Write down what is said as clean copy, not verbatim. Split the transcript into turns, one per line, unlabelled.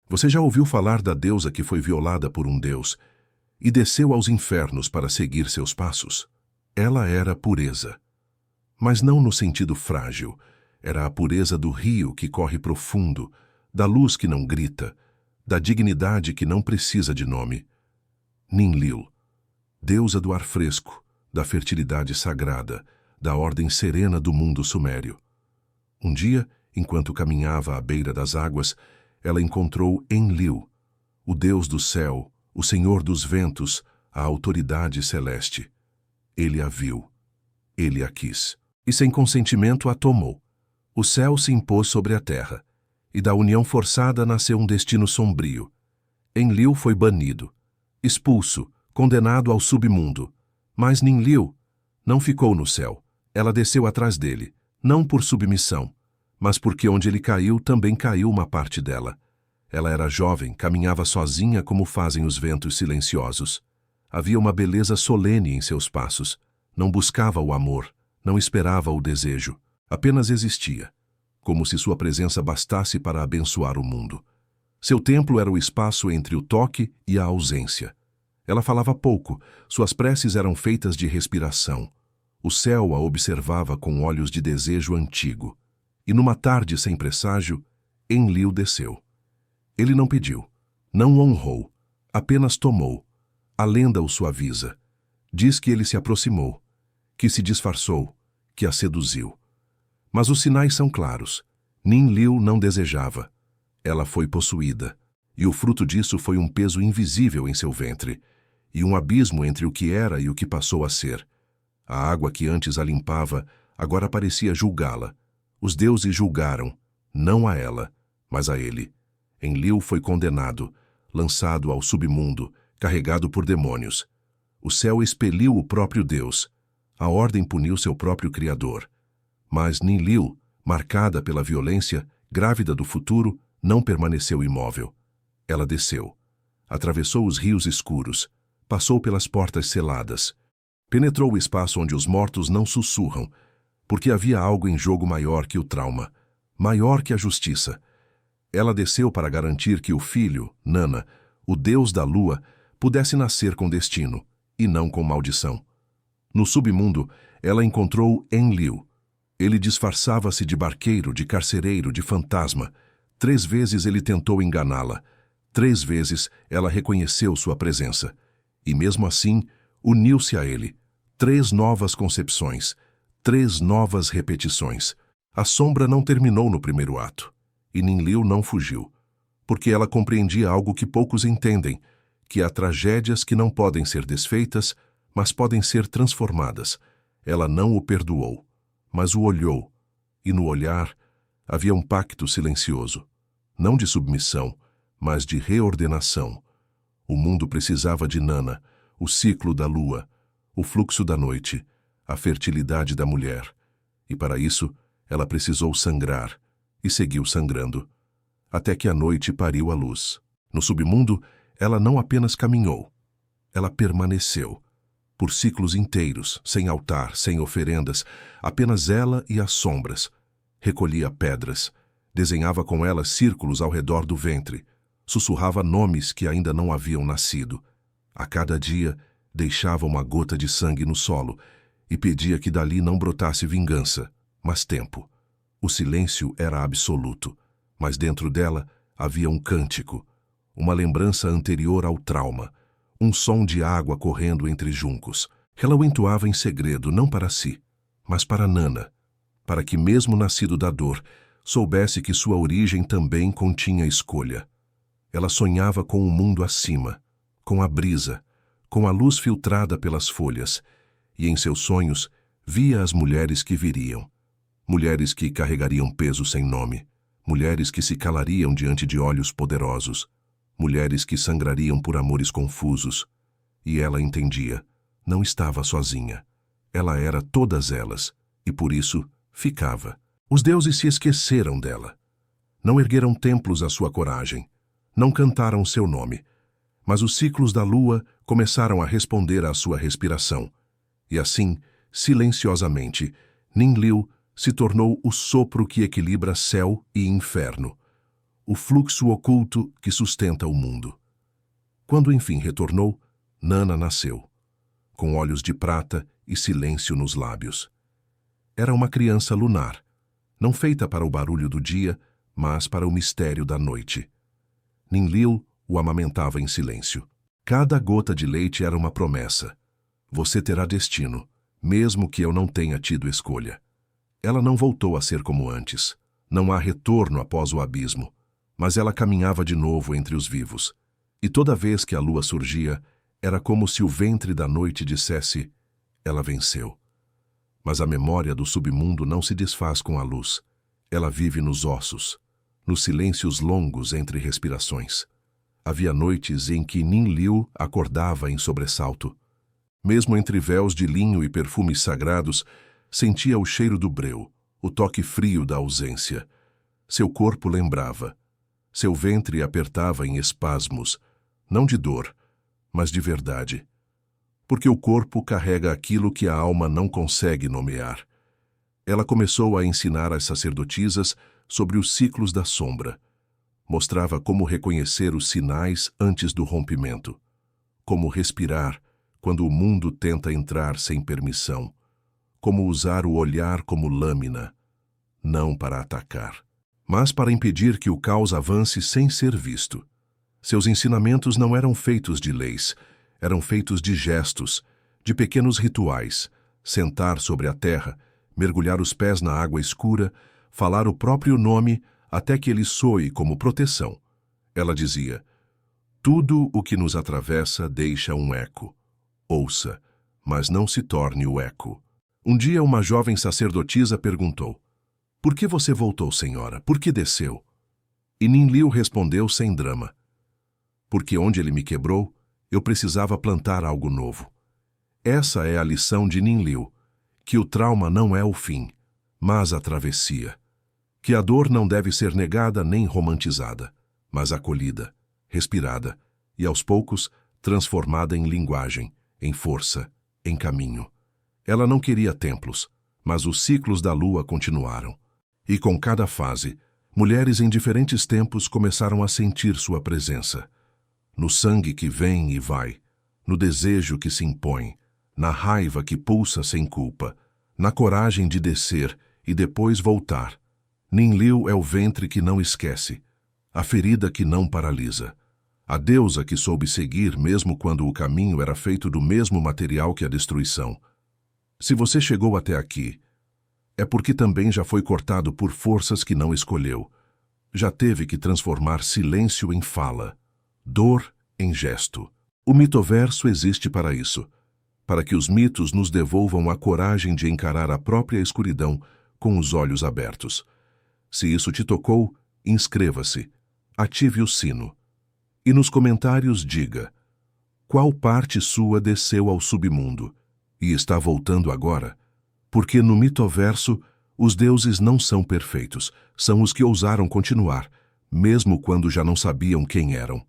Você já ouviu falar da deusa que foi violada por um deus e desceu aos infernos para seguir seus passos? Ela era pureza, mas não no sentido frágil. Era a pureza do rio que corre profundo, da luz que não grita, da dignidade que não precisa de nome. Ninlil, deusa do ar fresco, da fertilidade sagrada, da ordem serena do mundo sumério. Um dia, enquanto caminhava à beira das águas, ela encontrou Enlil, o deus do céu, o senhor dos ventos, a autoridade celeste. Ele a viu, ele a quis, e sem consentimento a tomou. O céu se impôs sobre a terra, e da união forçada nasceu um destino sombrio. Enlil foi banido, expulso, condenado ao submundo. Mas Ninlil não ficou no céu. Ela desceu atrás dele, não por submissão, mas porque onde ele caiu também caiu uma parte dela. Ela era jovem, caminhava sozinha como fazem os ventos silenciosos. Havia uma beleza solene em seus passos. Não buscava o amor, não esperava o desejo. Apenas existia, como se sua presença bastasse para abençoar o mundo. Seu templo era o espaço entre o toque e a ausência. Ela falava pouco, suas preces eram feitas de respiração. O céu a observava com olhos de desejo antigo. E numa tarde sem presságio, Enlil desceu. Ele não pediu, não honrou, apenas tomou. A lenda o suaviza. Diz que ele se aproximou, que se disfarçou, que a seduziu. Mas os sinais são claros. Ninlil não desejava. Ela foi possuída, e o fruto disso foi um peso invisível em seu ventre, e um abismo entre o que era e o que passou a ser. A água que antes a limpava, agora parecia julgá-la. Os deuses julgaram, não a ela, mas a ele. Enlil foi condenado, lançado ao submundo, carregado por demônios. O céu expeliu o próprio Deus. A ordem puniu seu próprio Criador. Mas Ninlil, marcada pela violência, grávida do futuro, não permaneceu imóvel. Ela desceu. Atravessou os rios escuros. Passou pelas portas seladas. Penetrou o espaço onde os mortos não sussurram, porque havia algo em jogo maior que o trauma, maior que a justiça. Ela desceu para garantir que o filho, Nana, o deus da lua, pudesse nascer com destino, e não com maldição. No submundo, ela encontrou Enlil. Ele disfarçava-se de barqueiro, de carcereiro, de fantasma. 3 vezes ele tentou enganá-la. 3 vezes ela reconheceu sua presença. E mesmo assim, uniu-se a ele. 3 novas concepções, 3 novas repetições. A sombra não terminou no primeiro ato. E Ninlil não fugiu. Porque ela compreendia algo que poucos entendem, que há tragédias que não podem ser desfeitas, mas podem ser transformadas. Ela não o perdoou, mas o olhou, e no olhar havia um pacto silencioso, não de submissão, mas de reordenação. O mundo precisava de Nana, o ciclo da lua, o fluxo da noite, a fertilidade da mulher. E para isso, ela precisou sangrar, e seguiu sangrando, até que a noite pariu a luz. No submundo, ela não apenas caminhou, ela permaneceu. Por ciclos inteiros, sem altar, sem oferendas, apenas ela e as sombras. Recolhia pedras, desenhava com elas círculos ao redor do ventre, sussurrava nomes que ainda não haviam nascido. A cada dia, deixava uma gota de sangue no solo e pedia que dali não brotasse vingança, mas tempo. O silêncio era absoluto, mas dentro dela havia um cântico, uma lembrança anterior ao trauma, um som de água correndo entre juncos. Ela o entoava em segredo, não para si, mas para Nana, para que, mesmo nascido da dor, soubesse que sua origem também continha escolha. Ela sonhava com um mundo acima, com a brisa, com a luz filtrada pelas folhas, e em seus sonhos via as mulheres que viriam. Mulheres que carregariam peso sem nome, mulheres que se calariam diante de olhos poderosos, mulheres que sangrariam por amores confusos. E ela entendia, não estava sozinha. Ela era todas elas, e por isso ficava. Os deuses se esqueceram dela. Não ergueram templos à sua coragem, não cantaram seu nome, mas os ciclos da lua começaram a responder à sua respiração. E assim, silenciosamente, Ninlil se tornou o sopro que equilibra céu e inferno. o fluxo oculto que sustenta o mundo. Quando enfim retornou, Nana nasceu, com olhos de prata e silêncio nos lábios. Era uma criança lunar, não feita para o barulho do dia, mas para o mistério da noite. Ninlil o amamentava em silêncio. Cada gota de leite era uma promessa. Você terá destino, mesmo que eu não tenha tido escolha. Ela não voltou a ser como antes. Não há retorno após o abismo, mas ela caminhava de novo entre os vivos. E toda vez que a lua surgia, era como se o ventre da noite dissesse: ela venceu. Mas a memória do submundo não se desfaz com a luz. Ela vive nos ossos, nos silêncios longos entre respirações. Havia noites em que Ninlil acordava em sobressalto. Mesmo entre véus de linho e perfumes sagrados, sentia o cheiro do breu, o toque frio da ausência. Seu corpo lembrava. Seu ventre apertava em espasmos, não de dor, mas de verdade. Porque o corpo carrega aquilo que a alma não consegue nomear. Ela começou a ensinar às sacerdotisas sobre os ciclos da sombra. Mostrava como reconhecer os sinais antes do rompimento. Como respirar quando o mundo tenta entrar sem permissão. Como usar o olhar como lâmina, não para atacar, mas para impedir que o caos avance sem ser visto. Seus ensinamentos não eram feitos de leis, eram feitos de gestos, de pequenos rituais, sentar sobre a terra, mergulhar os pés na água escura, falar o próprio nome até que ele soe como proteção. Ela dizia: tudo o que nos atravessa deixa um eco. Ouça, mas não se torne o eco. Um dia uma jovem sacerdotisa perguntou: por que você voltou, senhora? Por que desceu? E Ninlil respondeu sem drama: porque onde ele me quebrou, eu precisava plantar algo novo. Essa é a lição de Ninlil, que o trauma não é o fim, mas a travessia. Que a dor não deve ser negada nem romantizada, mas acolhida, respirada e, aos poucos, transformada em linguagem, em força, em caminho. Ela não queria templos, mas os ciclos da lua continuaram. E com cada fase, mulheres em diferentes tempos começaram a sentir sua presença. No sangue que vem e vai, no desejo que se impõe, na raiva que pulsa sem culpa, na coragem de descer e depois voltar. Ninlil é o ventre que não esquece, a ferida que não paralisa, a deusa que soube seguir mesmo quando o caminho era feito do mesmo material que a destruição. Se você chegou até aqui, é porque também já foi cortado por forças que não escolheu. Já teve que transformar silêncio em fala, dor em gesto. O mitoverso existe para isso, para que os mitos nos devolvam a coragem de encarar a própria escuridão com os olhos abertos. Se isso te tocou, inscreva-se, ative o sino. E nos comentários diga: qual parte sua desceu ao submundo e está voltando agora? Porque no mitoverso, os deuses não são perfeitos, são os que ousaram continuar, mesmo quando já não sabiam quem eram.